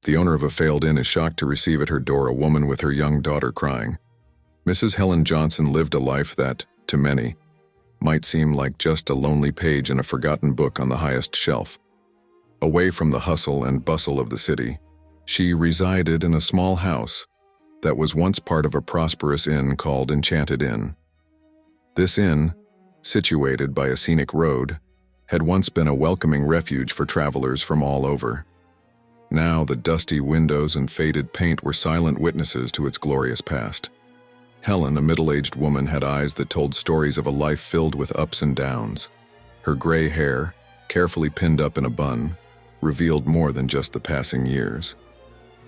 The owner of a failed inn is shocked to receive at her door a woman with her young daughter crying. Mrs. Helen Johnson lived a life that, to many, might seem like just a lonely page in a forgotten book on the highest shelf. Away from the hustle and bustle of the city, she resided in a small house that was once part of a prosperous inn called Enchanted Inn. This inn, situated by a scenic road, had once been a welcoming refuge for travelers from all over. Now the dusty windows and faded paint were silent witnesses to its glorious past. Helen, a middle-aged woman, had eyes that told stories of a life filled with ups and downs. Her gray hair, carefully pinned up in a bun, revealed more than just the passing years.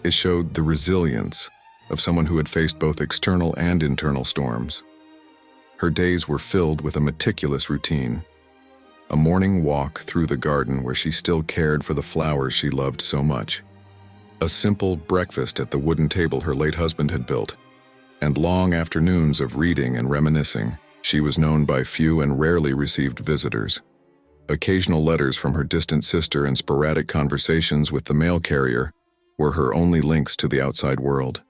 It showed the resilience of someone who had faced both external and internal storms. Her days were filled with a meticulous routine. A morning walk through the garden where she still cared for the flowers she loved so much. A simple breakfast at the wooden table her late husband had built. And long afternoons of reading and reminiscing. She was known by few and rarely received visitors. Occasional letters from her distant sister and sporadic conversations with the mail carrier were her only links to the outside world.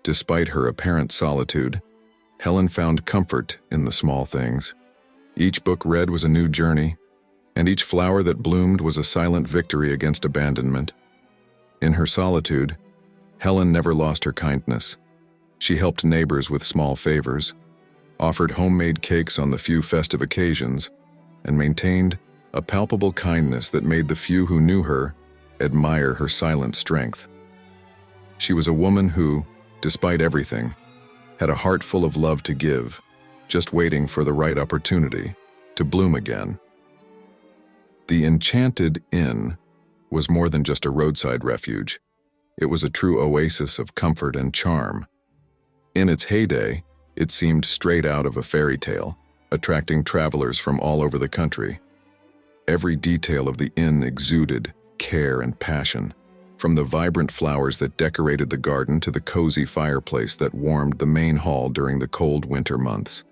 Despite her apparent solitude, Helen found comfort in the small things. Each book read was a new journey, and each flower that bloomed was a silent victory against abandonment. In her solitude, Helen never lost her kindness. She helped neighbors with small favors, offered homemade cakes on the few festive occasions, and maintained a palpable kindness that made the few who knew her admire her silent strength. She was a woman who, despite everything, had a heart full of love to give, just waiting for the right opportunity to bloom again. The Enchanted Inn was more than just a roadside refuge. It was a true oasis of comfort and charm. In its heyday, it seemed straight out of a fairy tale, attracting travelers from all over the country. Every detail of the inn exuded care and passion, from the vibrant flowers that decorated the garden to the cozy fireplace that warmed the main hall during the cold winter months.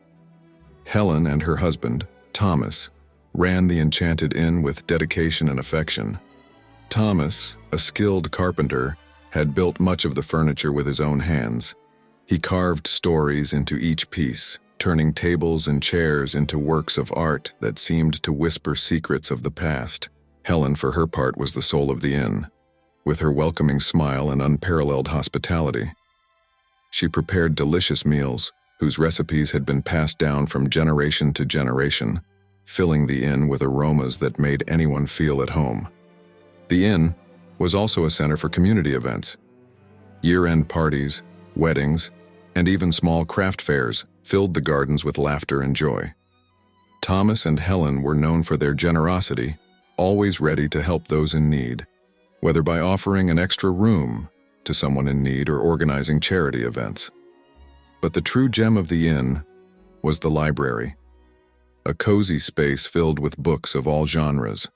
Helen and her husband, Thomas, ran the Enchanted Inn with dedication and affection. Thomas, a skilled carpenter, had built much of the furniture with his own hands. He carved stories into each piece, turning tables and chairs into works of art that seemed to whisper secrets of the past. Helen, for her part, was the soul of the inn, with her welcoming smile and unparalleled hospitality. She prepared delicious meals, whose recipes had been passed down from generation to generation, filling the inn with aromas that made anyone feel at home. The inn was also a center for community events. Year-end parties, weddings, and even small craft fairs filled the gardens with laughter and joy. Thomas and Helen were known for their generosity, always ready to help those in need, whether by offering an extra room to someone in need or organizing charity events. But the true gem of the inn was the library, a cozy space filled with books of all genres.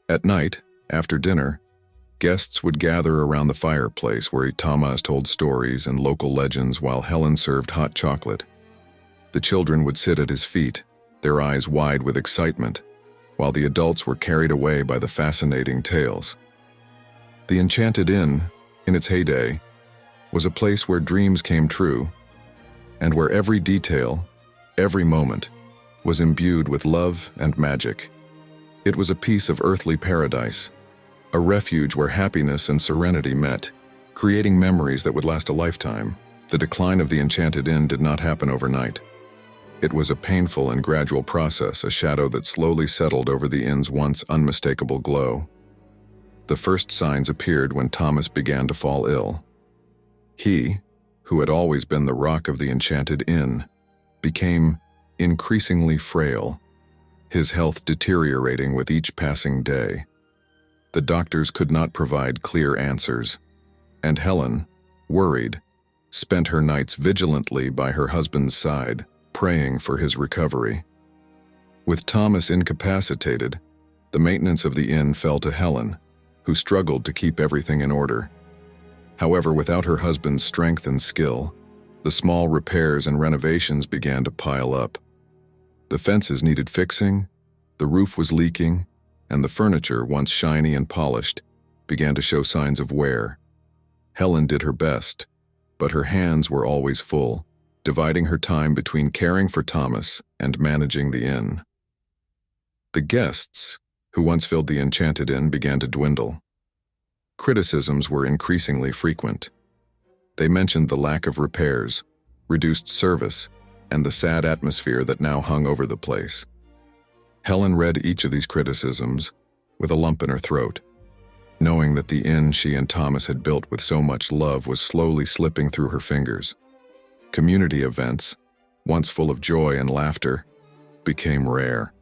At night, after dinner, guests would gather around the fireplace where Thomas told stories and local legends while Helen served hot chocolate. The children would sit at his feet, their eyes wide with excitement, while the adults were carried away by the fascinating tales. The Enchanted Inn, in its heyday, was a place where dreams came true, and where every detail, every moment, was imbued with love and magic. It was a piece of earthly paradise, a refuge where happiness and serenity met, creating memories that would last a lifetime. The decline of the Enchanted Inn did not happen overnight. It was a painful and gradual process, a shadow that slowly settled over the inn's once unmistakable glow. The first signs appeared when Thomas began to fall ill. He, who had always been the rock of the Enchanted Inn, became increasingly frail, his health deteriorating with each passing day. The doctors could not provide clear answers, and Helen, worried, spent her nights vigilantly by her husband's side, praying for his recovery. With Thomas incapacitated, the maintenance of the inn fell to Helen, who struggled to keep everything in order. However, without her husband's strength and skill, the small repairs and renovations began to pile up. The fences needed fixing, the roof was leaking, and the furniture, once shiny and polished, began to show signs of wear. Helen did her best, but her hands were always full, dividing her time between caring for Thomas and managing the inn. The guests, who once filled the Enchanted Inn, began to dwindle. Criticisms were increasingly frequent. They mentioned the lack of repairs, reduced service, and the sad atmosphere that now hung over the place. Helen read each of these criticisms with a lump in her throat, knowing that the inn she and Thomas had built with so much love was slowly slipping through her fingers. Community events, once full of joy and laughter, became rare,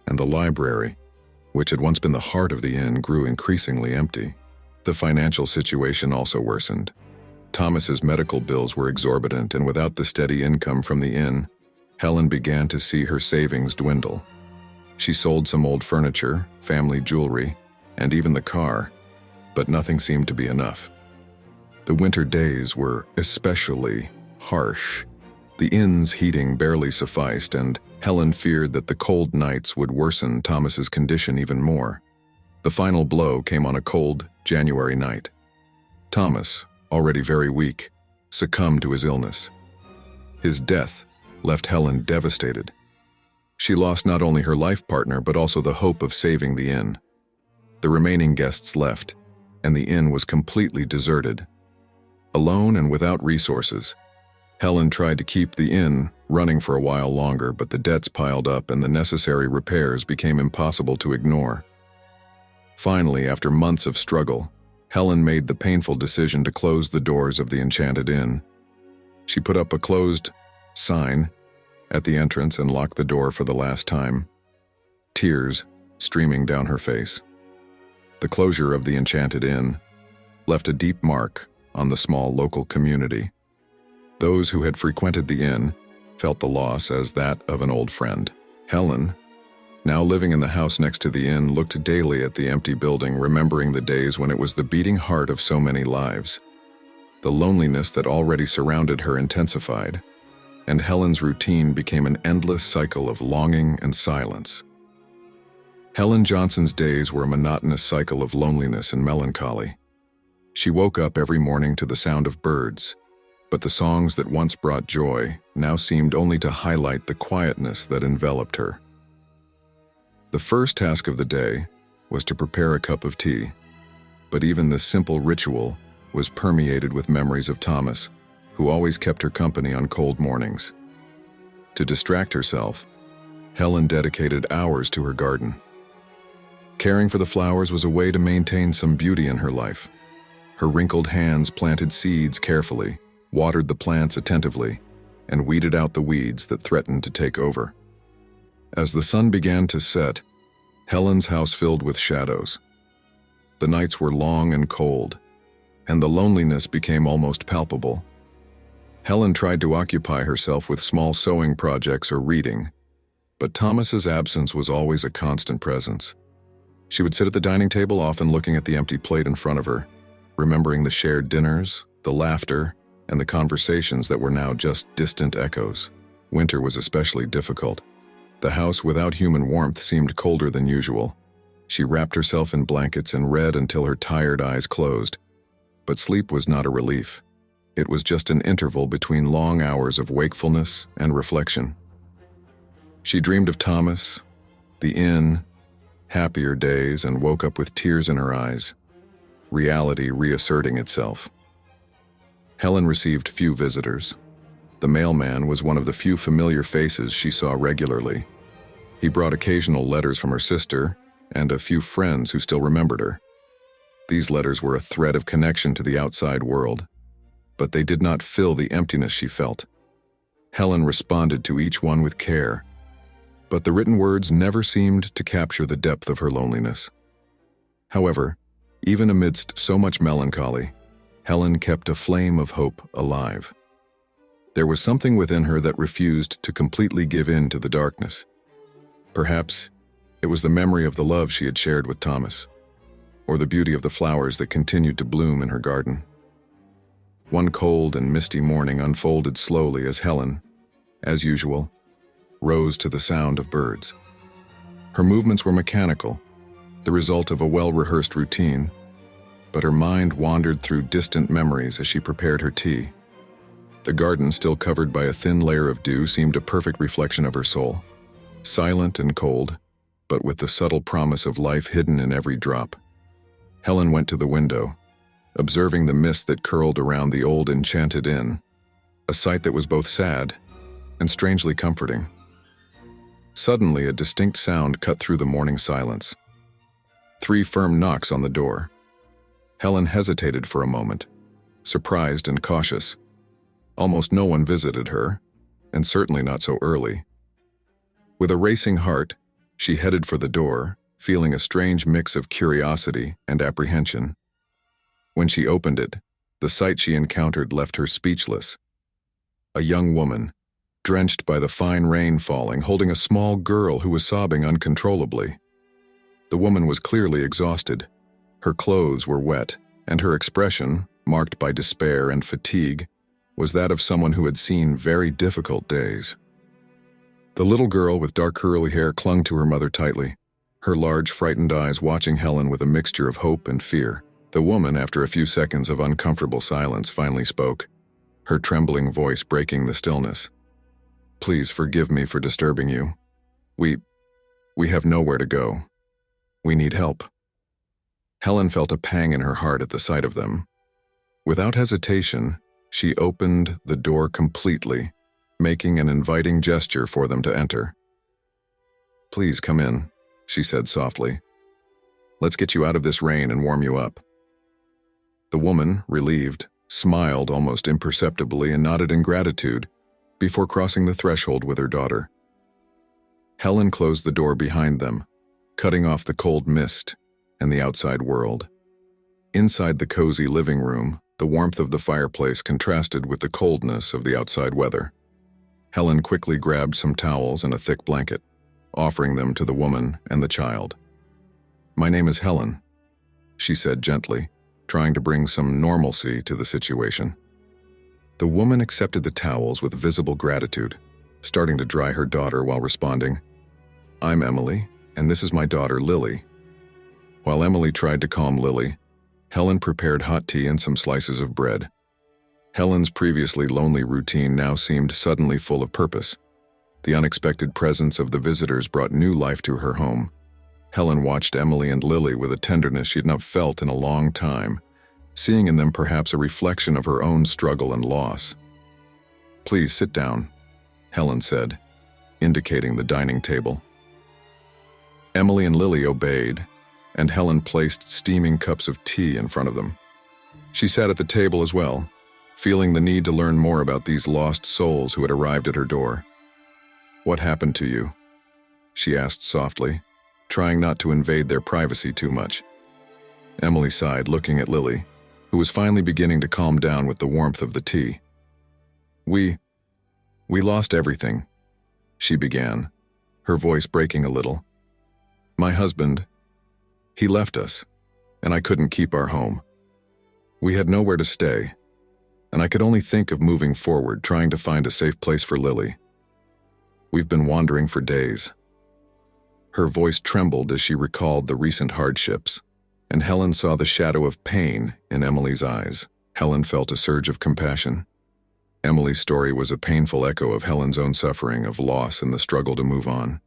and the library, which had once been the heart of the inn, grew increasingly empty. The financial situation also worsened. Thomas's medical bills were exorbitant, and without the steady income from the inn, Helen began to see her savings dwindle. She sold some old furniture, family jewelry, and even the car, but nothing seemed to be enough. The winter days were especially harsh. The inn's heating barely sufficed, and Helen feared that the cold nights would worsen Thomas's condition even more. The final blow came on a cold January night. Thomas, already very weak, succumbed to his illness. His death left Helen devastated. She lost not only her life partner but also the hope of saving the inn. The remaining guests left, and the inn was completely deserted. Alone and without resources, Helen tried to keep the inn running for a while longer, but the debts piled up and the necessary repairs became impossible to ignore. Finally, after months of struggle, Helen made the painful decision to close the doors of the Enchanted Inn. She put up a closed sign at the entrance and locked the door for the last time, tears streaming down her face. The closure of the Enchanted Inn left a deep mark on the small local community. Those who had frequented the inn felt the loss as that of an old friend. Helen, now living in the house next to the inn, looked daily at the empty building, remembering the days when it was the beating heart of so many lives. The loneliness that already surrounded her intensified, and Helen's routine became an endless cycle of longing and silence. Helen Johnson's days were a monotonous cycle of loneliness and melancholy. She woke up every morning to the sound of birds, but the songs that once brought joy now seemed only to highlight the quietness that enveloped her. The first task of the day was to prepare a cup of tea, but even this simple ritual was permeated with memories of Thomas, who always kept her company on cold mornings. To distract herself, Helen dedicated hours to her garden. Caring for the flowers was a way to maintain some beauty in her life. Her wrinkled hands planted seeds carefully, watered the plants attentively, and weeded out the weeds that threatened to take over. As the sun began to set, Helen's house filled with shadows. The nights were long and cold, and the loneliness became almost palpable. Helen tried to occupy herself with small sewing projects or reading, but Thomas's absence was always a constant presence. She would sit at the dining table, often looking at the empty plate in front of her, remembering the shared dinners, the laughter, and the conversations that were now just distant echoes. Winter was especially difficult. The house without human warmth seemed colder than usual. She wrapped herself in blankets and read until her tired eyes closed. But sleep was not a relief. It was just an interval between long hours of wakefulness and reflection. She dreamed of Thomas, the inn, happier days, and woke up with tears in her eyes, reality reasserting itself. Helen received few visitors. The mailman was one of the few familiar faces she saw regularly. He brought occasional letters from her sister and a few friends who still remembered her. These letters were a thread of connection to the outside world, but they did not fill the emptiness she felt. Helen responded to each one with care, but the written words never seemed to capture the depth of her loneliness. However, even amidst so much melancholy, Helen kept a flame of hope alive. There was something within her that refused to completely give in to the darkness. Perhaps it was the memory of the love she had shared with Thomas, or the beauty of the flowers that continued to bloom in her garden. One cold and misty morning unfolded slowly as Helen, as usual, rose to the sound of birds. Her movements were mechanical, the result of a well-rehearsed routine, but her mind wandered through distant memories as she prepared her tea. The garden, still covered by a thin layer of dew, seemed a perfect reflection of her soul. Silent and cold, but with the subtle promise of life hidden in every drop. Helen went to the window, observing the mist that curled around the old enchanted inn, a sight that was both sad and strangely comforting. Suddenly, a distinct sound cut through the morning silence. 3 firm knocks on the door. Helen hesitated for a moment, surprised and cautious. Almost no one visited her, and certainly not so early. With a racing heart, she headed for the door, feeling a strange mix of curiosity and apprehension. When she opened it, the sight she encountered left her speechless. A young woman, drenched by the fine rain falling, holding a small girl who was sobbing uncontrollably. The woman was clearly exhausted. Her clothes were wet, and her expression, marked by despair and fatigue, was that of someone who had seen very difficult days. The little girl with dark curly hair clung to her mother tightly, her large, frightened eyes watching Helen with a mixture of hope and fear. The woman, after a few seconds of uncomfortable silence, finally spoke, her trembling voice breaking the stillness. "Please forgive me for disturbing you. We have nowhere to go. We need help." Helen felt a pang in her heart at the sight of them. Without hesitation, she opened the door completely, making an inviting gesture for them to enter. "Please come in," she said softly. "Let's get you out of this rain and warm you up." The woman, relieved, smiled almost imperceptibly and nodded in gratitude before crossing the threshold with her daughter. Helen closed the door behind them, cutting off the cold mist and the outside world. Inside the cozy living room, the warmth of the fireplace contrasted with the coldness of the outside weather. Helen quickly grabbed some towels and a thick blanket, offering them to the woman and the child. "My name is Helen," she said gently, trying to bring some normalcy to the situation. The woman accepted the towels with visible gratitude, starting to dry her daughter while responding, "I'm Emily, and this is my daughter, Lily." While Emily tried to calm Lily, Helen prepared hot tea and some slices of bread. Helen's previously lonely routine now seemed suddenly full of purpose. The unexpected presence of the visitors brought new life to her home. Helen watched Emily and Lily with a tenderness she had not felt in a long time, seeing in them perhaps a reflection of her own struggle and loss. "Please sit down," Helen said, indicating the dining table. Emily and Lily obeyed, and Helen placed steaming cups of tea in front of them. She sat at the table as well, feeling the need to learn more about these lost souls who had arrived at her door. "What happened to you?" she asked softly, trying not to invade their privacy too much. Emily sighed, looking at Lily, who was finally beginning to calm down with the warmth of the tea. We lost everything," she began, her voice breaking a little. "My husband, he left us, and I couldn't keep our home. We had nowhere to stay, and I could only think of moving forward, trying to find a safe place for Lily. We've been wandering for days." Her voice trembled as she recalled the recent hardships, and Helen saw the shadow of pain in Emily's eyes. Helen felt a surge of compassion. Emily's story was a painful echo of Helen's own suffering, of loss and the struggle to move on.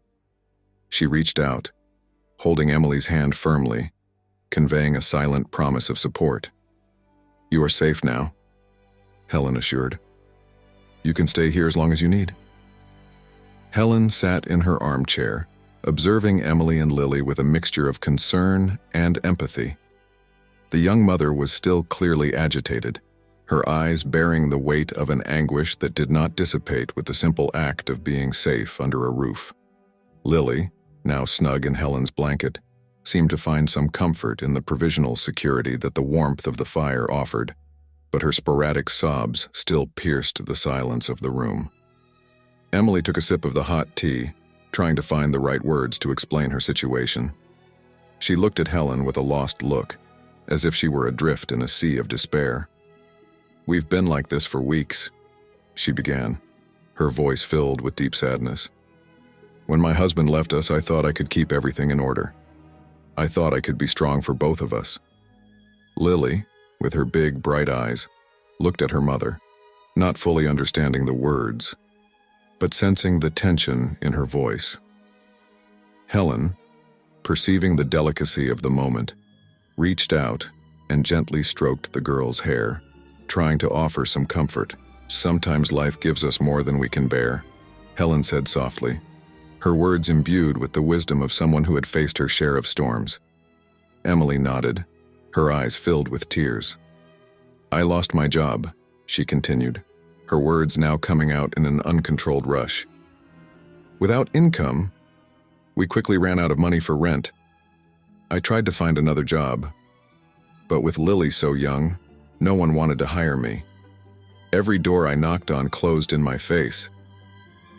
She reached out, holding Emily's hand firmly, conveying a silent promise of support. "You are safe now," Helen assured. "You can stay here as long as you need." Helen sat in her armchair, observing Emily and Lily with a mixture of concern and empathy. The young mother was still clearly agitated, her eyes bearing the weight of an anguish that did not dissipate with the simple act of being safe under a roof. Lily, now snug in Helen's blanket, seemed to find some comfort in the provisional security that the warmth of the fire offered, but her sporadic sobs still pierced the silence of the room. Emily took a sip of the hot tea, trying to find the right words to explain her situation. She looked at Helen with a lost look, as if she were adrift in a sea of despair. "We've been like this for weeks," she began, her voice filled with deep sadness. "When my husband left us, I thought I could keep everything in order. I thought I could be strong for both of us. Lily, with her big, bright eyes, looked at her mother, not fully understanding the words, but sensing the tension in her voice. Helen, perceiving the delicacy of the moment, reached out and gently stroked the girl's hair, trying to offer some comfort. "Sometimes life gives us more than we can bear," Helen said softly, her words imbued with the wisdom of someone who had faced her share of storms. Emily nodded, her eyes filled with tears. "I lost my job," she continued, her words now coming out in an uncontrolled rush. "Without income, we quickly ran out of money for rent. I tried to find another job, but with Lily so young, no one wanted to hire me. Every door I knocked on closed in my face,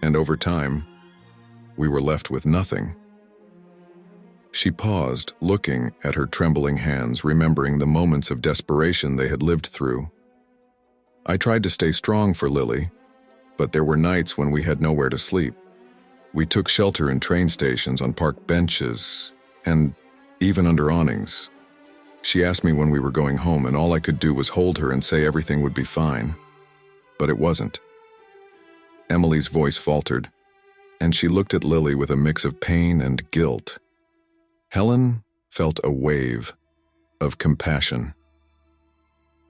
and over time, we were left with nothing." She paused, looking at her trembling hands, remembering the moments of desperation they had lived through. "I tried to stay strong for Lily, but there were nights when we had nowhere to sleep. We took shelter in train stations, on park benches, and even under awnings. She asked me when we were going home, and all I could do was hold her and say everything would be fine. But it wasn't." Emily's voice faltered, and she looked at Lily with a mix of pain and guilt. Helen felt a wave of compassion.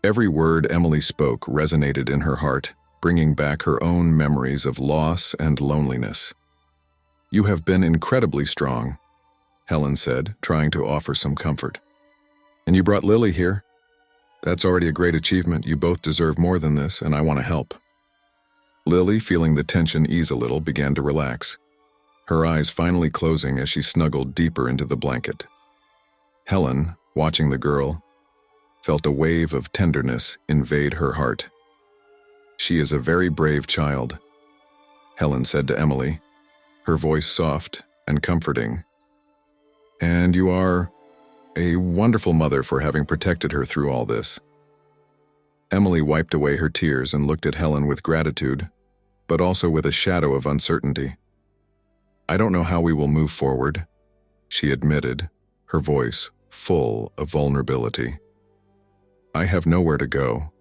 Every word Emily spoke resonated in her heart, bringing back her own memories of loss and loneliness. "You have been incredibly strong," Helen said, trying to offer some comfort. "And you brought Lily here. That's already a great achievement. You both deserve more than this, and I want to help." Lily, feeling the tension ease a little, began to relax, her eyes finally closing as she snuggled deeper into the blanket. Helen, watching the girl, felt a wave of tenderness invade her heart. "She is a very brave child," Helen said to Emily, her voice soft and comforting. "And you are a wonderful mother for having protected her through all this." Emily wiped away her tears and looked at Helen with gratitude, but also with a shadow of uncertainty. "I don't know how we will move forward," she admitted, her voice full of vulnerability. "I have nowhere to go.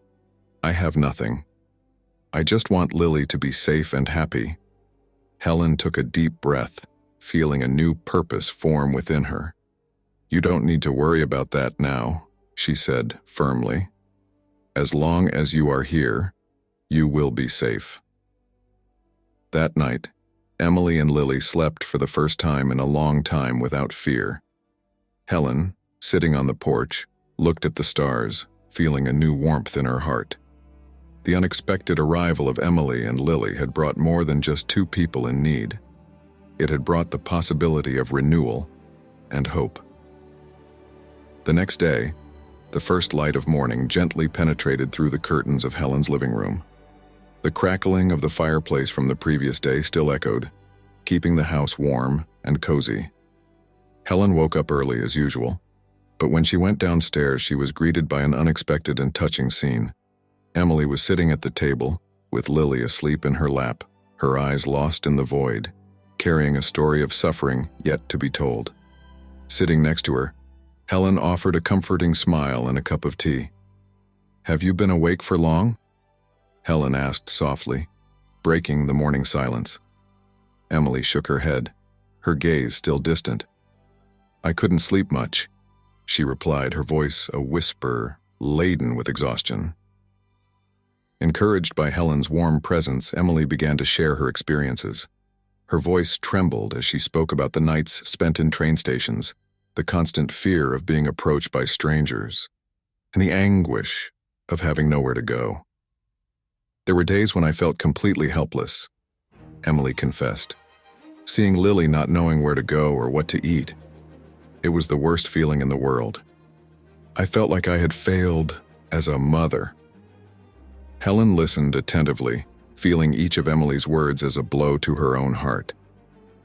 I have nothing. I just want Lily to be safe and happy." Helen took a deep breath, feeling a new purpose form within her. "You don't need to worry about that now," she said firmly. "As long as you are here, you will be safe." That night, Emily and Lily slept for the first time in a long time without fear. Helen, sitting on the porch, looked at the stars, feeling a new warmth in her heart. The unexpected arrival of Emily and Lily had brought more than just two people in need. It had brought the possibility of renewal and hope. The next day, the first light of morning gently penetrated through the curtains of Helen's living room. The crackling of the fireplace from the previous day still echoed, keeping the house warm and cozy. Helen woke up early as usual, but when she went downstairs, she was greeted by an unexpected and touching scene. Emily was sitting at the table, with Lily asleep in her lap, her eyes lost in the void, carrying a story of suffering yet to be told. Sitting next to her, Helen offered a comforting smile and a cup of tea. "Have you been awake for long?" Helen asked softly, breaking the morning silence. Emily shook her head, her gaze still distant. "I couldn't sleep much," she replied, her voice a whisper laden with exhaustion. Encouraged by Helen's warm presence, Emily began to share her experiences. Her voice trembled as she spoke about the nights spent in train stations, the constant fear of being approached by strangers, and the anguish of having nowhere to go. "There were days when I felt completely helpless," Emily confessed. "Seeing Lily not knowing where to go or what to eat, it was the worst feeling in the world. I felt like I had failed as a mother." Helen listened attentively, feeling each of Emily's words as a blow to her own heart.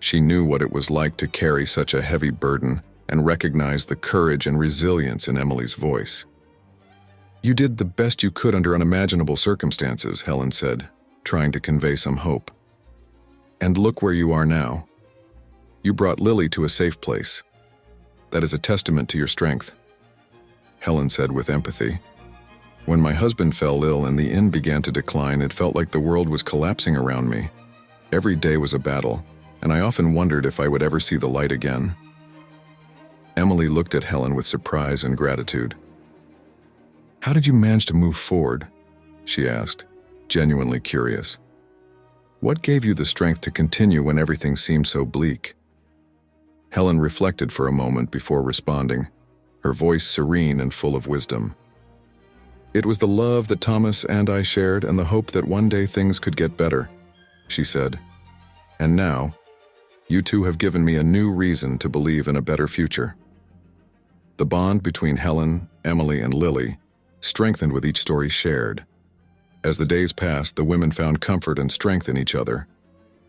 She knew what it was like to carry such a heavy burden and recognized the courage and resilience in Emily's voice. "You did the best you could under unimaginable circumstances," Helen said, trying to convey some hope. "And look where you are now. You brought Lily to a safe place. That is a testament to your strength." Helen said with empathy. When my husband fell ill and the inn began to decline, it felt like the world was collapsing around me. Every day was a battle, and I often wondered if I would ever see the light again. Emily looked at Helen with surprise and gratitude. "How did you manage to move forward?" she asked, genuinely curious. "What gave you the strength to continue when everything seemed so bleak?" Helen reflected for a moment before responding, her voice serene and full of wisdom. "It was the love that Thomas and I shared and the hope that one day things could get better," she said. "And now, you two have given me a new reason to believe in a better future." The bond between Helen, Emily, and Lily strengthened with each story shared. As the days passed, the women found comfort and strength in each other,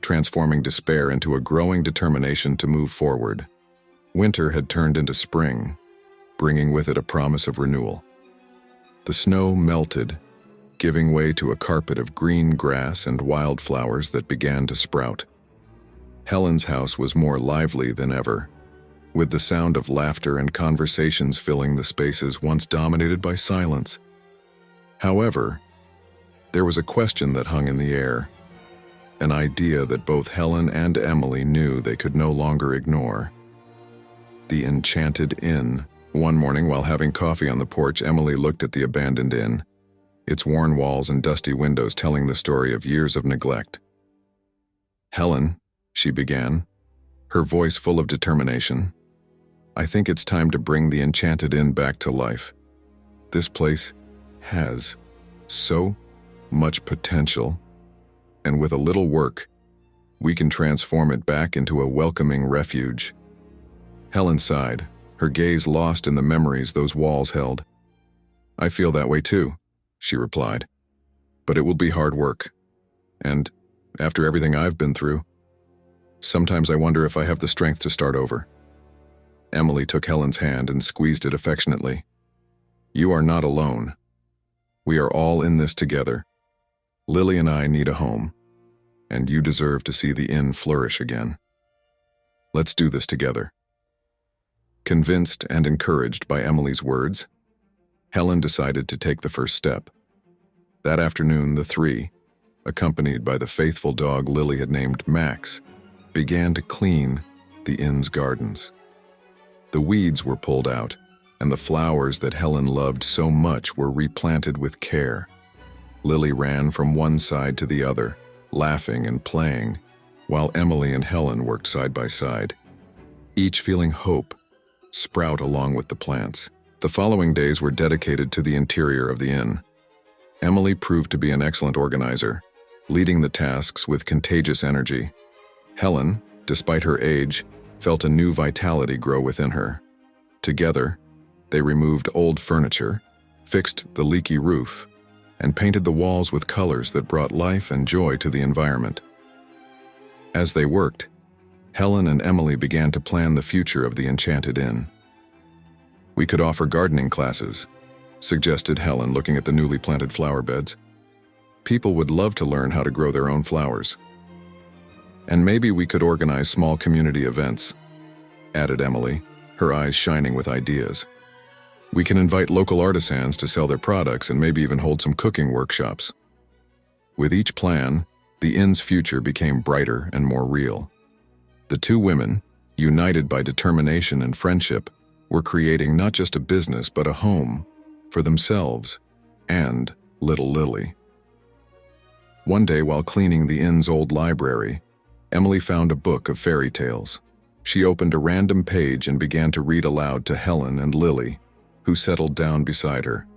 transforming despair into a growing determination to move forward. Winter had turned into spring, bringing with it a promise of renewal. The snow melted, giving way to a carpet of green grass and wildflowers that began to sprout. Helen's house was more lively than ever, with the sound of laughter and conversations filling the spaces once dominated by silence. However, there was a question that hung in the air, an idea that both Helen and Emily knew they could no longer ignore. The Enchanted Inn. One morning, while having coffee on the porch, Emily looked at the abandoned inn, its worn walls and dusty windows telling the story of years of neglect. "Helen," she began, her voice full of determination, "I think it's time to bring the Enchanted Inn back to life. This place has so much potential, and with a little work, we can transform it back into a welcoming refuge." Helen sighed, her gaze lost in the memories those walls held. "I feel that way too," she replied, "but it will be hard work. And after everything I've been through, sometimes I wonder if I have the strength to start over." Emily took Helen's hand and squeezed it affectionately. "You are not alone. We are all in this together. Lily and I need a home, and you deserve to see the inn flourish again. Let's do this together." Convinced and encouraged by Emily's words, Helen decided to take the first step. That afternoon, the three, accompanied by the faithful dog Lily had named Max, began to clean the inn's gardens. The weeds were pulled out, and the flowers that Helen loved so much were replanted with care. Lily ran from one side to the other, laughing and playing, while Emily and Helen worked side by side, each feeling hope sprout along with the plants. The following days were dedicated to the interior of the inn. Emily proved to be an excellent organizer, leading the tasks with contagious energy. Helen, despite her age, felt a new vitality grow within her. Together, they removed old furniture, fixed the leaky roof, and painted the walls with colors that brought life and joy to the environment. As they worked, Helen and Emily began to plan the future of the Enchanted Inn. "We could offer gardening classes," suggested Helen, looking at the newly planted flower beds. "People would love to learn how to grow their own flowers. And maybe we could organize small community events," added Emily, her eyes shining with ideas. "We can invite local artisans to sell their products and maybe even hold some cooking workshops." With each plan, the inn's future became brighter and more real. The two women, united by determination and friendship, were creating not just a business but a home for themselves and little Lily. One day, while cleaning the inn's old library, Emily found a book of fairy tales. She opened a random page and began to read aloud to Helen and Lily, who settled down beside her.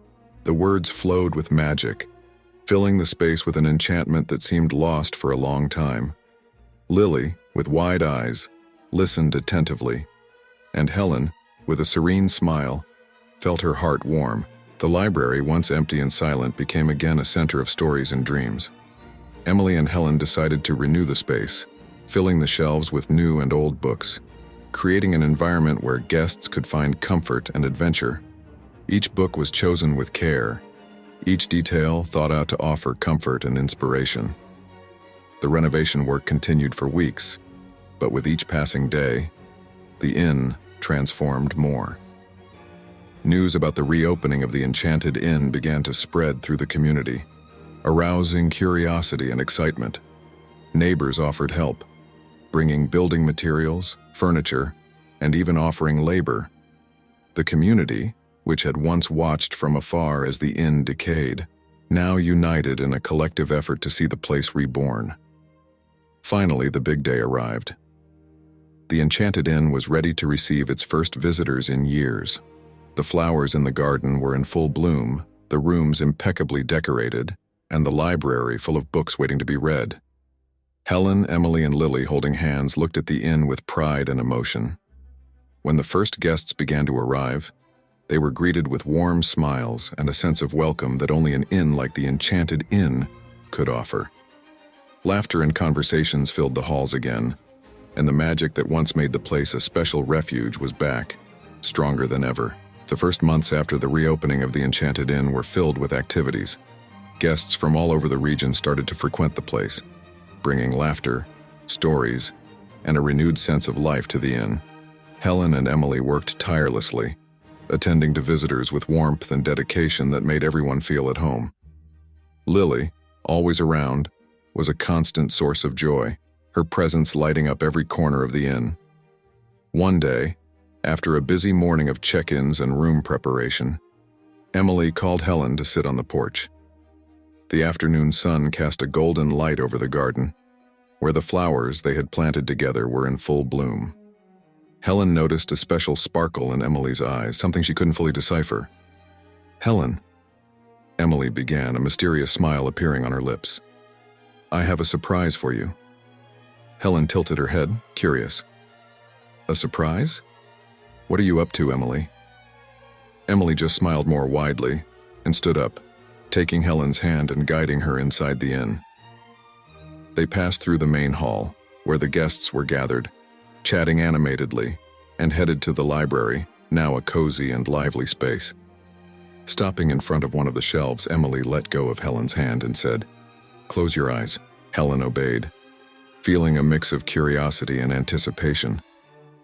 The words flowed with magic, filling the space with an enchantment that seemed lost for a long time. Lily, with wide eyes, listened attentively, and Helen, with a serene smile, felt her heart warm. The library, once empty and silent, became again a center of stories and dreams. Emily and Helen decided to renew the space, filling the shelves with new and old books, creating an environment where guests could find comfort and adventure. Each book was chosen with care, each detail thought out to offer comfort and inspiration. The renovation work continued for weeks, but with each passing day, the inn transformed more. News about the reopening of the Enchanted Inn began to spread through the community, arousing curiosity and excitement. Neighbors offered help, bringing building materials, furniture, and even offering labor. The community, which had once watched from afar as the inn decayed, now united in a collective effort to see the place reborn. Finally, the big day arrived. The Enchanted Inn was ready to receive its first visitors in years. The flowers in the garden were in full bloom, the rooms impeccably decorated, and the library full of books waiting to be read. Helen, Emily, and Lily, holding hands, looked at the inn with pride and emotion. When the first guests began to arrive, they were greeted with warm smiles and a sense of welcome that only an inn like the Enchanted Inn could offer. Laughter and conversations filled the halls again, and the magic that once made the place a special refuge was back, stronger than ever. The first months after the reopening of the Enchanted Inn were filled with activities. Guests from all over the region started to frequent the place, bringing laughter, stories, and a renewed sense of life to the inn. Helen and Emily worked tirelessly, attending to visitors with warmth and dedication that made everyone feel at home. Lily, always around, was a constant source of joy, her presence lighting up every corner of the inn. One day, after a busy morning of check-ins and room preparation, Emily called Helen to sit on the porch. The afternoon sun cast a golden light over the garden, where the flowers they had planted together were in full bloom. Helen noticed a special sparkle in Emily's eyes, something she couldn't fully decipher. "Helen," Emily began, a mysterious smile appearing on her lips. "I have a surprise for you." Helen tilted her head, curious. "A surprise? What are you up to, Emily?" Emily just smiled more widely and stood up, taking Helen's hand and guiding her inside the inn. They passed through the main hall, where the guests were gathered, chatting animatedly, and headed to the library, now a cozy and lively space. Stopping in front of one of the shelves, Emily let go of Helen's hand and said, "Close your eyes." Helen obeyed, feeling a mix of curiosity and anticipation.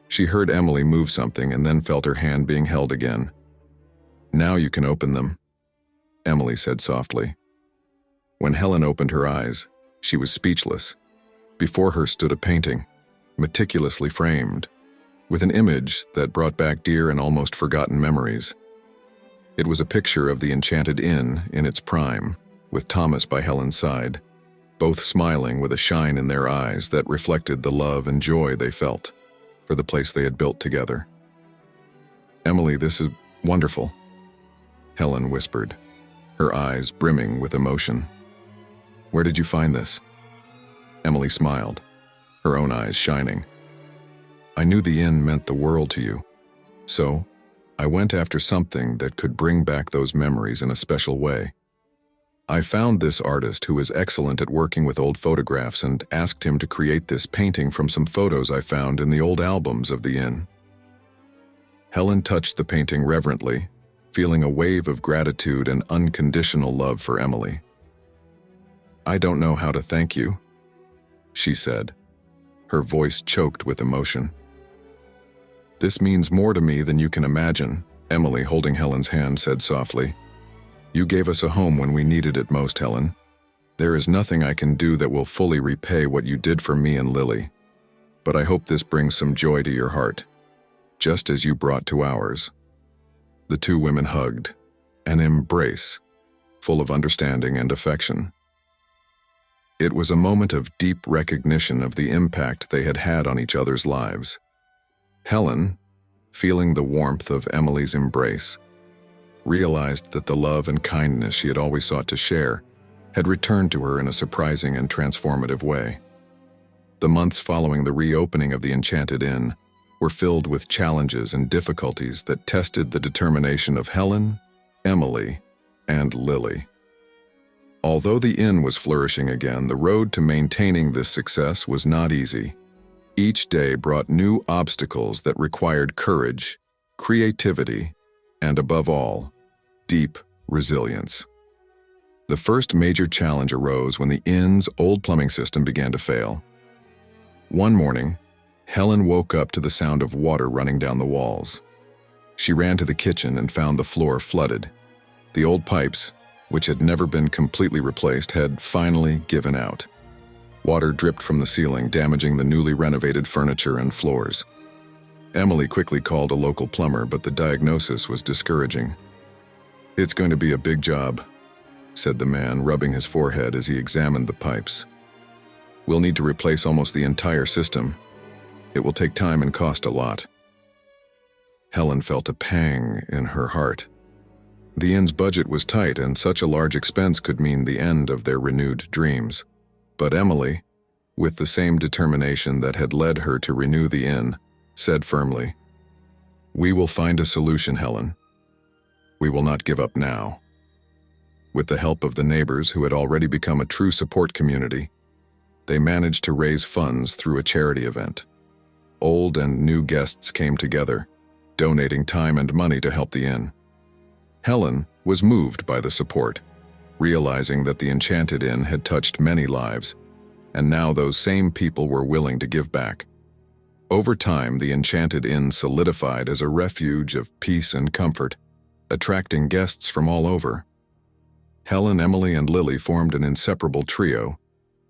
She heard Emily move something and then felt her hand being held again. "Now you can open them," Emily said softly. When Helen opened her eyes, she was speechless. Before her stood a painting, meticulously framed, with an image that brought back dear and almost forgotten memories. It was a picture of the Enchanted Inn in its prime, with Thomas by Helen's side, both smiling with a shine in their eyes that reflected the love and joy they felt for the place they had built together. "Emily, this is wonderful," Helen whispered, her eyes brimming with emotion. "Where did you find this?" Emily smiled, her own eyes shining. "I knew the inn meant the world to you, so I went after something that could bring back those memories in a special way. I found this artist who is excellent at working with old photographs and asked him to create this painting from some photos I found in the old albums of the inn." Helen touched the painting reverently, feeling a wave of gratitude and unconditional love for Emily. "I don't know how to thank you," she said, her voice choked with emotion. "This means more to me than you can imagine," Emily, holding Helen's hand, said softly. "You gave us a home when we needed it most, Helen. There is nothing I can do that will fully repay what you did for me and Lily, but I hope this brings some joy to your heart, just as you brought to ours." The two women hugged, an embrace, full of understanding and affection. It was a moment of deep recognition of the impact they had had on each other's lives. Helen, feeling the warmth of Emily's embrace, realized that the love and kindness she had always sought to share had returned to her in a surprising and transformative way. The months following the reopening of the Enchanted Inn were filled with challenges and difficulties that tested the determination of Helen, Emily, and Lily. Although the inn was flourishing again, the road to maintaining this success was not easy. Each day brought new obstacles that required courage, creativity, and above all, deep resilience. The first major challenge arose when the inn's old plumbing system began to fail. One morning, Helen woke up to the sound of water running down the walls. She ran to the kitchen and found the floor flooded. The old pipes, which had never been completely replaced, had finally given out. Water dripped from the ceiling, damaging the newly renovated furniture and floors. Emily quickly called a local plumber, but the diagnosis was discouraging. "It's going to be a big job," said the man, rubbing his forehead as he examined the pipes. "We'll need to replace almost the entire system. It will take time and cost a lot." Helen felt a pang in her heart. The inn's budget was tight, and such a large expense could mean the end of their renewed dreams. But Emily, with the same determination that had led her to renew the inn, said firmly, "We will find a solution, Helen. We will not give up now." With the help of the neighbors, who had already become a true support community, they managed to raise funds through a charity event. Old and new guests came together, donating time and money to help the inn. Helen was moved by the support, realizing that the Enchanted Inn had touched many lives, and now those same people were willing to give back. Over time, the Enchanted Inn solidified as a refuge of peace and comfort, attracting guests from all over. Helen, Emily, and Lily formed an inseparable trio,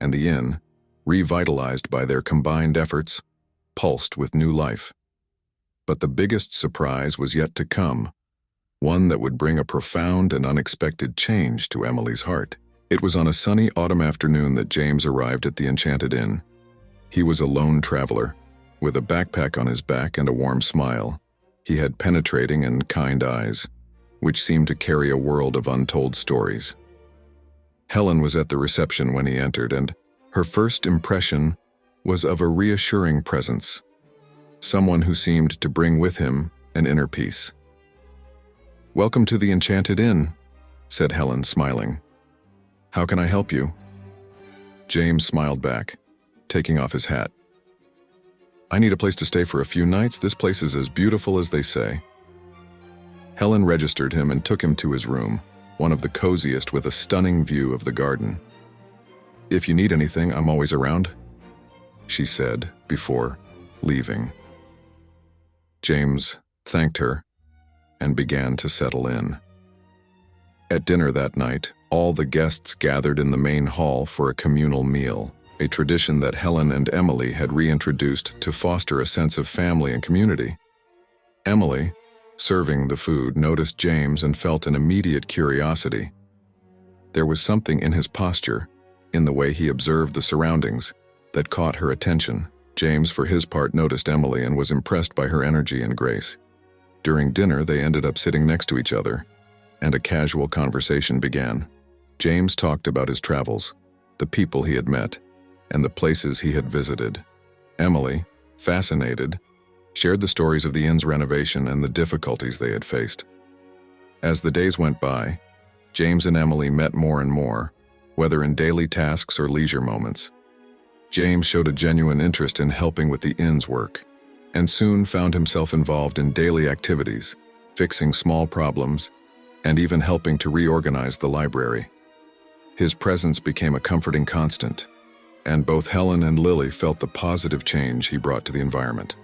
and the inn, revitalized by their combined efforts, pulsed with new life. But the biggest surprise was yet to come, one that would bring a profound and unexpected change to Emily's heart. It was on a sunny autumn afternoon that James arrived at the Enchanted Inn. He was a lone traveler, with a backpack on his back and a warm smile. He had penetrating and kind eyes, which seemed to carry a world of untold stories. Helen was at the reception when he entered, and her first impression was of a reassuring presence, someone who seemed to bring with him an inner peace. "Welcome to the Enchanted Inn," said Helen, smiling. "How can I help you?" James smiled back, taking off his hat. "I need a place to stay for a few nights. This place is as beautiful as they say." Helen registered him and took him to his room, one of the coziest with a stunning view of the garden. "If you need anything, I'm always around," she said before leaving. James thanked her and began to settle in. At dinner that night, all the guests gathered in the main hall for a communal meal, a tradition that Helen and Emily had reintroduced to foster a sense of family and community. Emily, serving the food, noticed James and felt an immediate curiosity. There was something in his posture, in the way he observed the surroundings, that caught her attention. James, for his part, noticed Emily and was impressed by her energy and grace. During dinner, they ended up sitting next to each other, and a casual conversation began. James talked about his travels, the people he had met, and the places he had visited. Emily, fascinated, shared the stories of the inn's renovation and the difficulties they had faced. As the days went by, James and Emily met more and more, whether in daily tasks or leisure moments. James showed a genuine interest in helping with the inn's work, and soon found himself involved in daily activities, fixing small problems, and even helping to reorganize the library. His presence became a comforting constant, and both Helen and Lily felt the positive change he brought to the environment.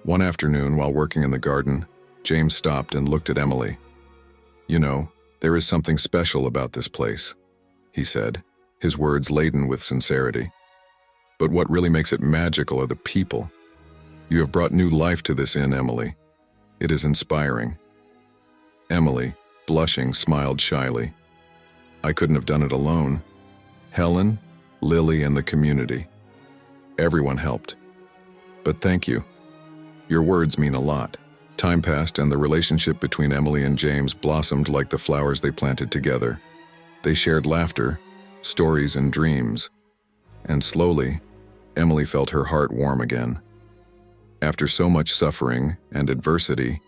One afternoon, while working in the garden, James stopped and looked at Emily. "You know, there is something special about this place," he said, his words laden with sincerity. "But what really makes it magical are the people. You have brought new life to this inn, Emily. It is inspiring." Emily, blushing, smiled shyly. "I couldn't have done it alone. Helen, Lily, and the community. Everyone helped. But thank you. Your words mean a lot." Time passed, and the relationship between Emily and James blossomed like the flowers they planted together. They shared laughter, stories, and dreams, and slowly, Emily felt her heart warm again. After so much suffering and adversity,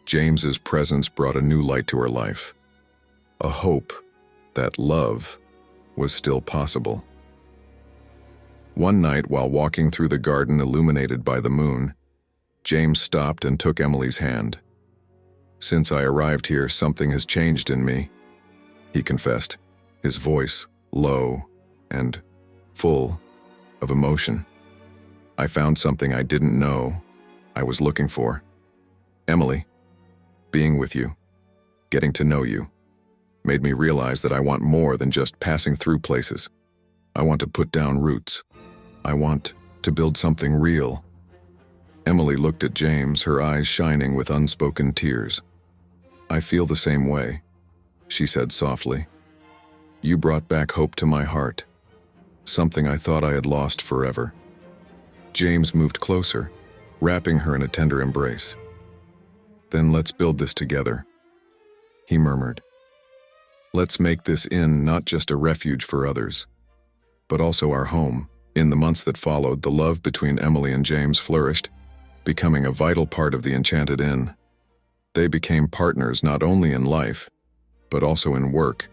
James's presence brought a new light to her life, a hope that love was still possible. One night, while walking through the garden illuminated by the moon, James stopped and took Emily's hand. "Since I arrived here, something has changed in me," he confessed, his voice low and full of emotion. "I found something I didn't know I was looking for." "Emily, Being with you, getting to know you, made me realize that I want more than just passing through places. I want to put down roots. I want to build something real. Emily looked at James, her eyes shining with unspoken tears. I feel the same way, she said softly. You brought back hope to my heart, something I thought I had lost forever. James moved closer, wrapping her in a tender embrace. Then let's build this together, he murmured. Let's make this inn not just a refuge for others, but also our home. In the months that followed, the love between Emily and James flourished, becoming a vital part of the Enchanted Inn. They became partners not only in life, but also in work,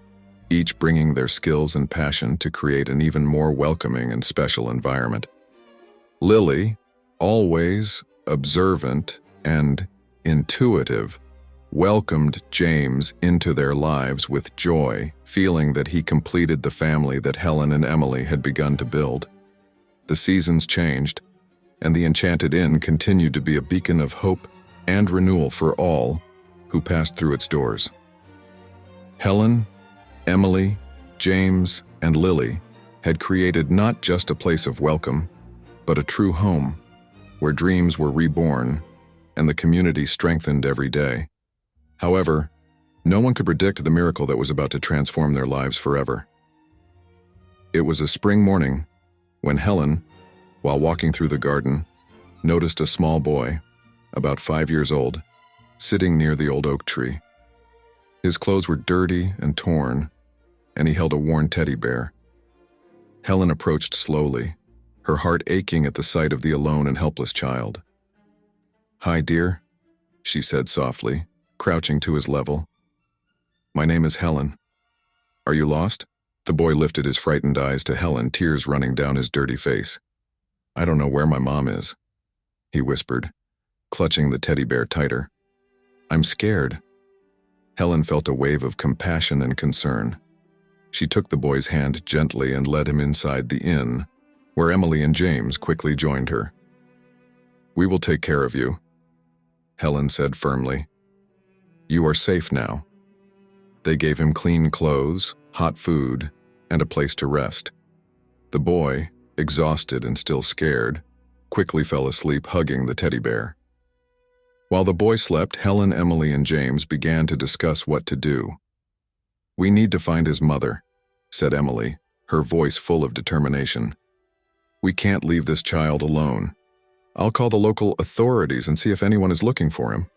each bringing their skills and passion to create an even more welcoming and special environment. Lily, always observant and intuitive, welcomed James into their lives with joy, feeling that he completed the family that Helen and Emily had begun to build. The seasons changed, and the Enchanted Inn continued to be a beacon of hope and renewal for all who passed through its doors. Helen, Emily, James, and Lily had created not just a place of welcome, but a true home, where dreams were reborn and the community strengthened every day. However, no one could predict the miracle that was about to transform their lives forever. It was a spring morning when Helen, while walking through the garden, noticed a small boy, about 5 years old, sitting near the old oak tree. His clothes were dirty and torn, and he held a worn teddy bear. Helen approached slowly, her heart aching at the sight of the alone and helpless child. "Hi, dear," she said softly, crouching to his level. "My name is Helen. Are you lost?" The boy lifted his frightened eyes to Helen, tears running down his dirty face. "I don't know where my mom is," he whispered, clutching the teddy bear tighter. "I'm scared." Helen felt a wave of compassion and concern. She took the boy's hand gently and led him inside the inn, where Emily and James quickly joined her. "We will take care of you," Helen said firmly. "You are safe now." They gave him clean clothes, hot food, and a place to rest. The boy, exhausted and still scared, quickly fell asleep hugging the teddy bear. While the boy slept, Helen, Emily, and James began to discuss what to do. "We need to find his mother," said Emily, her voice full of determination. "We can't leave this child alone. I'll call the local authorities and see if anyone is looking for him."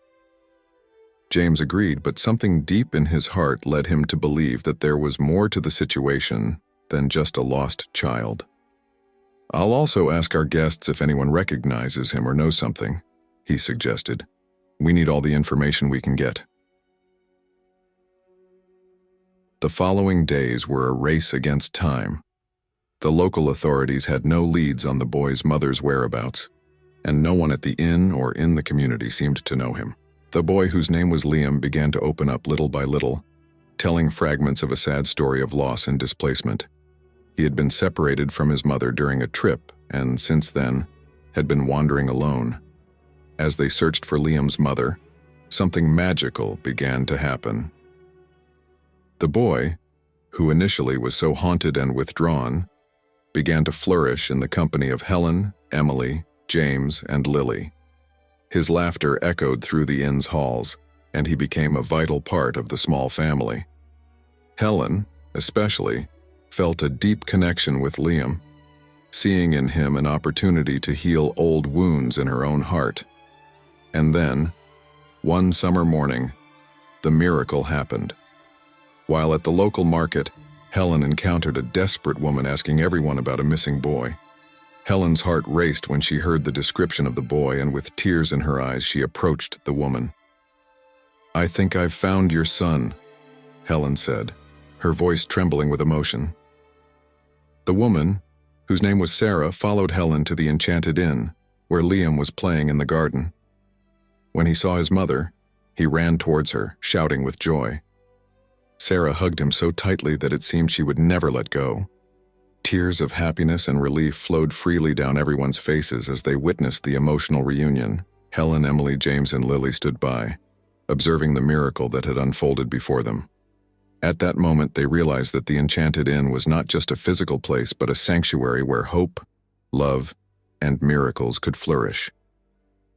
James agreed, but something deep in his heart led him to believe that there was more to the situation than just a lost child. "I'll also ask our guests if anyone recognizes him or knows something," he suggested. "We need all the information we can get." The following days were a race against time. The local authorities had no leads on the boy's mother's whereabouts, and no one at the inn or in the community seemed to know him. The boy, whose name was Liam, began to open up little by little, telling fragments of a sad story of loss and displacement. He had been separated from his mother during a trip and, since then, had been wandering alone. As they searched for Liam's mother, something magical began to happen. The boy, who initially was so haunted and withdrawn, began to flourish in the company of Helen, Emily, James, and Lily. His laughter echoed through the inn's halls, and he became a vital part of the small family. Helen, especially, felt a deep connection with Liam, seeing in him an opportunity to heal old wounds in her own heart. And then, one summer morning, the miracle happened. While at the local market, Helen encountered a desperate woman asking everyone about a missing boy. Helen's heart raced when she heard the description of the boy, and with tears in her eyes, she approached the woman. "I think I've found your son," Helen said, her voice trembling with emotion. The woman, whose name was Sarah, followed Helen to the Enchanted Inn, where Liam was playing in the garden. When he saw his mother, he ran towards her, shouting with joy. Sarah hugged him so tightly that it seemed she would never let go. Tears of happiness and relief flowed freely down everyone's faces as they witnessed the emotional reunion. Helen, Emily, James, and Lily stood by, observing the miracle that had unfolded before them. At that moment, they realized that the Enchanted Inn was not just a physical place, but a sanctuary where hope, love, and miracles could flourish.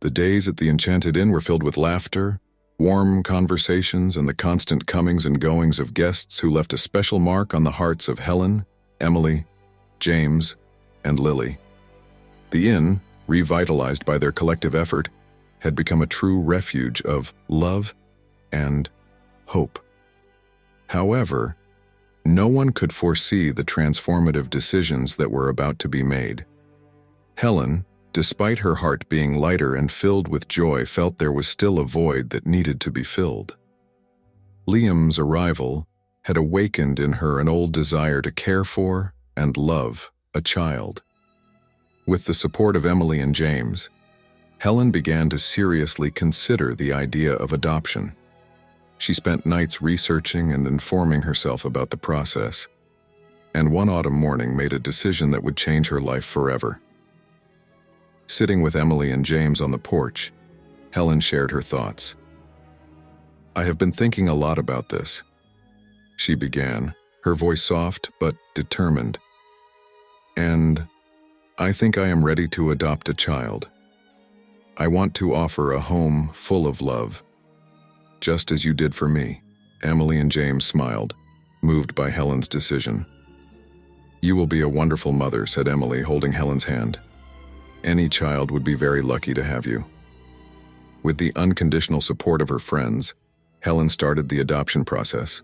The days at the Enchanted Inn were filled with laughter, warm conversations, and the constant comings and goings of guests who left a special mark on the hearts of Helen, Emily, James, and Lily. The inn, revitalized by their collective effort, had become a true refuge of love and hope. However, no one could foresee the transformative decisions that were about to be made. Helen, despite her heart being lighter and filled with joy, felt there was still a void that needed to be filled. Liam's arrival had awakened in her an old desire to care for and love a child. With the support of Emily and James, Helen began to seriously consider the idea of adoption. She spent nights researching and informing herself about the process, and one autumn morning made a decision that would change her life forever. Sitting with Emily and James on the porch, Helen shared her thoughts. "I have been thinking a lot about this," she began, her voice soft but determined. "And I think I am ready to adopt a child. I want to offer a home full of love, just as you did for me." Emily and James smiled, moved by Helen's decision. "You will be a wonderful mother," said Emily, holding Helen's hand. "Any child would be very lucky to have you." With the unconditional support of her friends, Helen started the adoption process.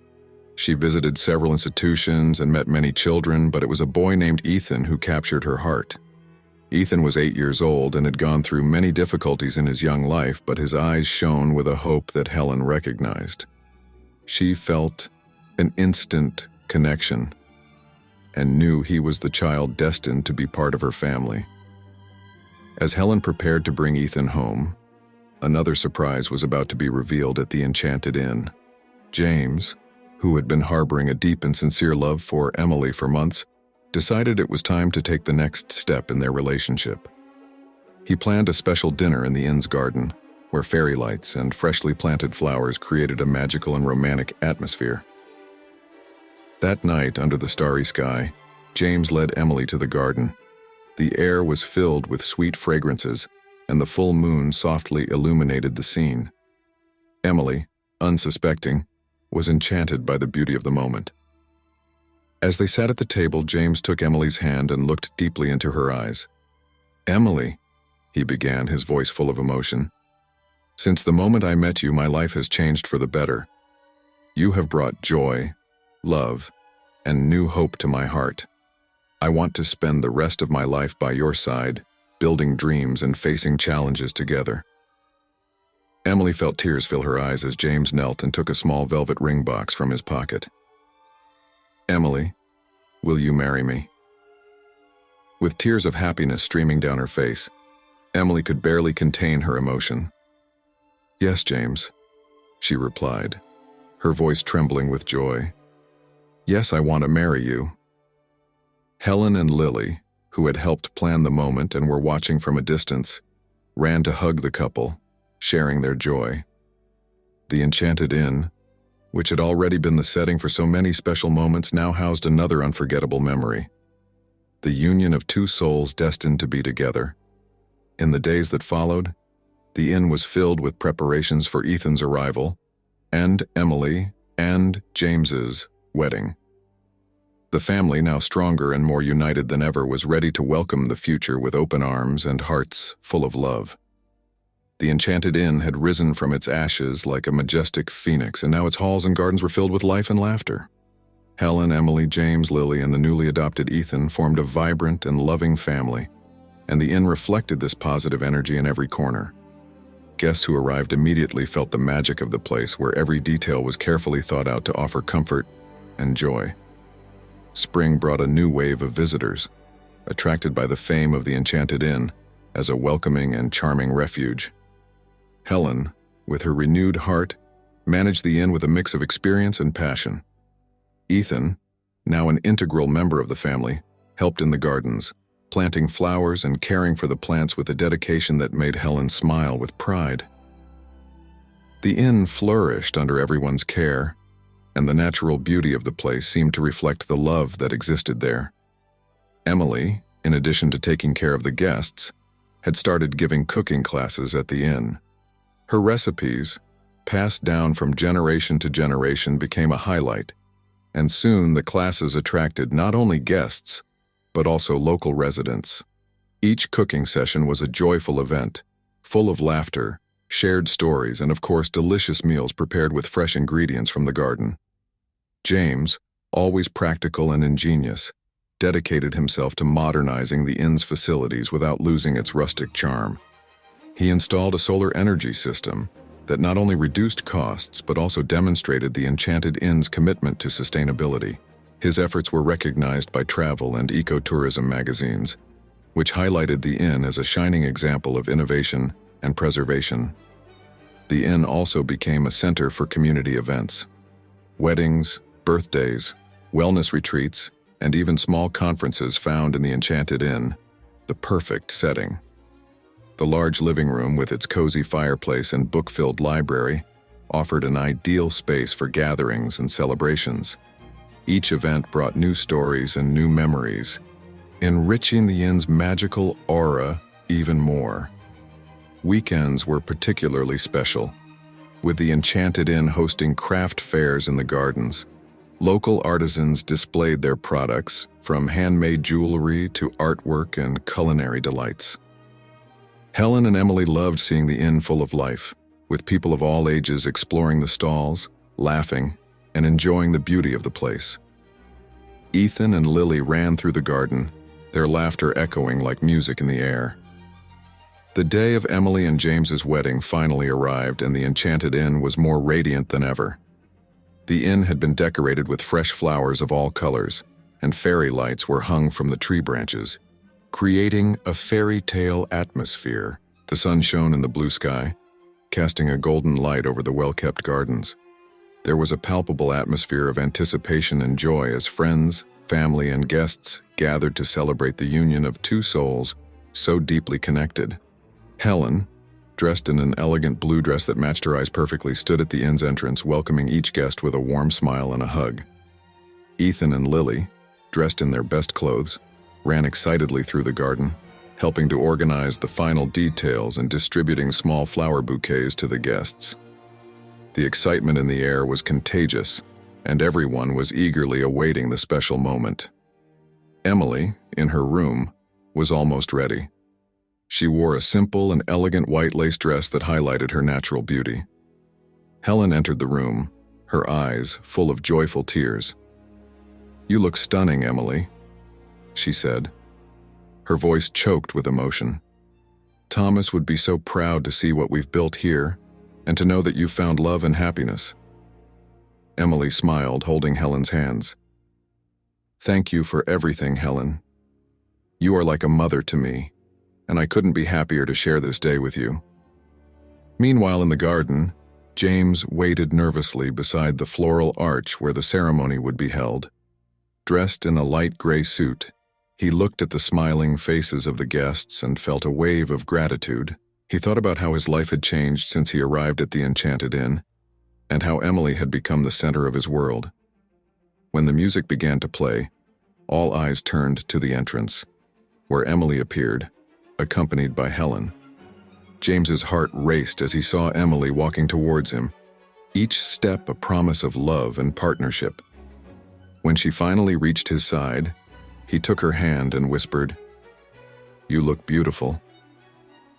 She visited several institutions and met many children, but it was a boy named Ethan who captured her heart. Ethan was 8 years old and had gone through many difficulties in his young life, but his eyes shone with a hope that Helen recognized. She felt an instant connection and knew he was the child destined to be part of her family. As Helen prepared to bring Ethan home, another surprise was about to be revealed at the Enchanted Inn. James, who had been harboring a deep and sincere love for Emily for months, decided it was time to take the next step in their relationship. He planned a special dinner in the inn's garden, where fairy lights and freshly planted flowers created a magical and romantic atmosphere. That night, under the starry sky, James led Emily to the garden. The air was filled with sweet fragrances, and the full moon softly illuminated the scene. Emily, unsuspecting, was enchanted by the beauty of the moment. As they sat at the table, James took Emily's hand and looked deeply into her eyes. "Emily," he began, his voice full of emotion, "since the moment I met you, my life has changed for the better. You have brought joy, love, and new hope to my heart. I want to spend the rest of my life by your side, building dreams and facing challenges together." Emily felt tears fill her eyes as James knelt and took a small velvet ring box from his pocket. "Emily, will you marry me?" With tears of happiness streaming down her face, Emily could barely contain her emotion. "Yes, James," she replied, her voice trembling with joy. "Yes, I want to marry you." Helen and Lily, who had helped plan the moment and were watching from a distance, ran to hug the couple, sharing their joy. The Enchanted Inn, which had already been the setting for so many special moments, now housed another unforgettable memory: the union of two souls destined to be together. In the days that followed, the inn was filled with preparations for Ethan's arrival and Emily and James's wedding. The family, now stronger and more united than ever, was ready to welcome the future with open arms and hearts full of love. The Enchanted Inn had risen from its ashes like a majestic phoenix, and now its halls and gardens were filled with life and laughter. Helen, Emily, James, Lily, and the newly adopted Ethan formed a vibrant and loving family, and the inn reflected this positive energy in every corner. Guests who arrived immediately felt the magic of the place, where every detail was carefully thought out to offer comfort and joy. Spring brought a new wave of visitors, attracted by the fame of the Enchanted Inn as a welcoming and charming refuge. Helen, with her renewed heart, managed the inn with a mix of experience and passion. Ethan, now an integral member of the family, helped in the gardens, planting flowers and caring for the plants with a dedication that made Helen smile with pride. The inn flourished under everyone's care, and the natural beauty of the place seemed to reflect the love that existed there. Emily, in addition to taking care of the guests, had started giving cooking classes at the inn. Her recipes, passed down from generation to generation, became a highlight, and soon the classes attracted not only guests, but also local residents. Each cooking session was a joyful event, full of laughter, shared stories, and of course delicious meals prepared with fresh ingredients from the garden. James, always practical and ingenious, dedicated himself to modernizing the inn's facilities without losing its rustic charm. He installed a solar energy system that not only reduced costs but also demonstrated the Enchanted Inn's commitment to sustainability. His efforts were recognized by travel and ecotourism magazines, which highlighted the inn as a shining example of innovation and preservation. The inn also became a center for community events. Weddings, birthdays, wellness retreats, and even small conferences found in the Enchanted Inn the perfect setting. The large living room with its cozy fireplace and book-filled library offered an ideal space for gatherings and celebrations. Each event brought new stories and new memories, enriching the inn's magical aura even more. Weekends were particularly special, with the Enchanted Inn hosting craft fairs in the gardens. Local artisans displayed their products, from handmade jewelry to artwork and culinary delights. Helen and Emily loved seeing the inn full of life, with people of all ages exploring the stalls, laughing, and enjoying the beauty of the place. Ethan and Lily ran through the garden, their laughter echoing like music in the air. The day of Emily and James's wedding finally arrived, and the Enchanted Inn was more radiant than ever. The inn had been decorated with fresh flowers of all colors, and fairy lights were hung from the tree branches, creating a fairy tale atmosphere. The sun shone in the blue sky, casting a golden light over the well-kept gardens. There was a palpable atmosphere of anticipation and joy as friends, family, and guests gathered to celebrate the union of two souls so deeply connected. Helen, dressed in an elegant blue dress that matched her eyes perfectly, stood at the inn's entrance, welcoming each guest with a warm smile and a hug. Ethan and Lily, dressed in their best clothes, ran excitedly through the garden, helping to organize the final details and distributing small flower bouquets to the guests. The excitement in the air was contagious, and everyone was eagerly awaiting the special moment. Emily, in her room, was almost ready. She wore a simple and elegant white lace dress that highlighted her natural beauty. Helen entered the room, her eyes full of joyful tears. "You look stunning, Emily," she said. Her voice choked with emotion. "Thomas would be so proud to see what we've built here, and to know that you've found love and happiness." Emily smiled, holding Helen's hands. "Thank you for everything, Helen. You are like a mother to me, and I couldn't be happier to share this day with you." Meanwhile, in the garden, James waited nervously beside the floral arch where the ceremony would be held. Dressed in a light gray suit, he looked at the smiling faces of the guests and felt a wave of gratitude. He thought about how his life had changed since he arrived at the Enchanted Inn, and how Emily had become the center of his world. When the music began to play, all eyes turned to the entrance, where Emily appeared, accompanied by Helen. James's heart raced as he saw Emily walking towards him, each step a promise of love and partnership. When she finally reached his side, he took her hand and whispered, "You look beautiful."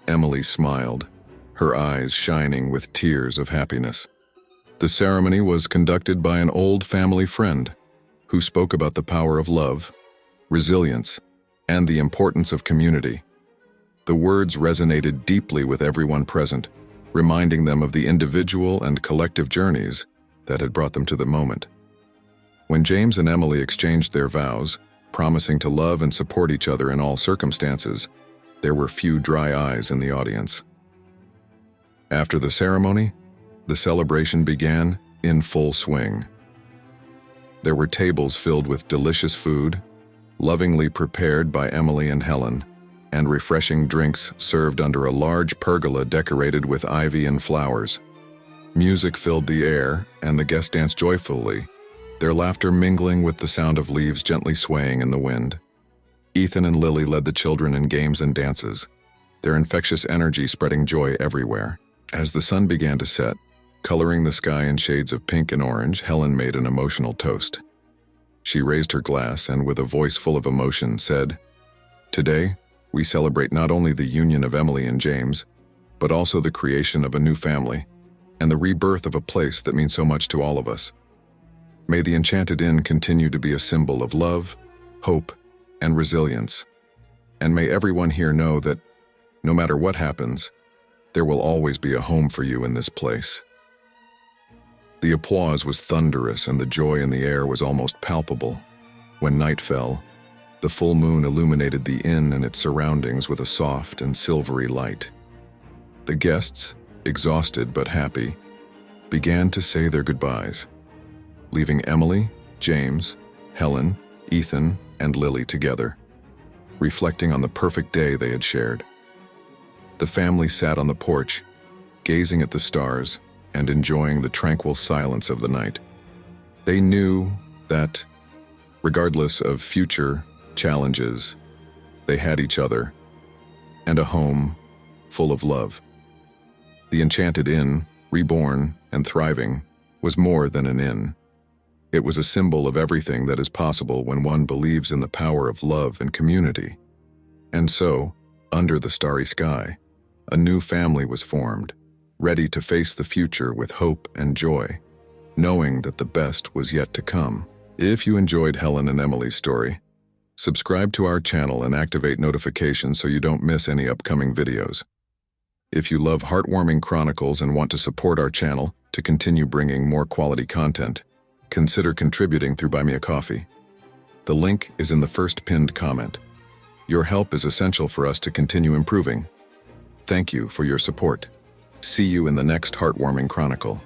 Emily smiled, her eyes shining with tears of happiness. The ceremony was conducted by an old family friend who spoke about the power of love, resilience, and the importance of community. The words resonated deeply with everyone present, reminding them of the individual and collective journeys that had brought them to the moment. When James and Emily exchanged their vows, promising to love and support each other in all circumstances, there were few dry eyes in the audience. After the ceremony, the celebration began in full swing. There were tables filled with delicious food, lovingly prepared by Emily and Helen, and refreshing drinks served under a large pergola decorated with ivy and flowers. Music filled the air, and the guests danced joyfully, their laughter mingling with the sound of leaves gently swaying in the wind. Ethan and Lily led the children in games and dances, their infectious energy spreading joy everywhere. As the sun began to set, coloring the sky in shades of pink and orange, Helen made an emotional toast. She raised her glass and, with a voice full of emotion, said, "Today, we celebrate not only the union of Emily and James, but also the creation of a new family and the rebirth of a place that means so much to all of us. May the Enchanted Inn continue to be a symbol of love, hope, and resilience. And may everyone here know that, no matter what happens, there will always be a home for you in this place." The applause was thunderous and the joy in the air was almost palpable. When night fell, the full moon illuminated the inn and its surroundings with a soft and silvery light. The guests, exhausted but happy, began to say their goodbyes, leaving Emily, James, Helen, Ethan, and Lily together, reflecting on the perfect day they had shared. The family sat on the porch, gazing at the stars and enjoying the tranquil silence of the night. They knew that, regardless of future challenges, they had each other and a home full of love. The Enchanted Inn, reborn and thriving, was more than an inn. It was a symbol of everything that is possible when one believes in the power of love and community. And so, under the starry sky, a new family was formed, ready to face the future with hope and joy, knowing that the best was yet to come. If you enjoyed Helen and Emily's story, subscribe to our channel and activate notifications so you don't miss any upcoming videos. If you love heartwarming chronicles and want to support our channel to continue bringing more quality content, consider contributing through Buy Me a Coffee. The link is in the first pinned comment. Your help is essential for us to continue improving. Thank you for your support. See you in the next heartwarming chronicle.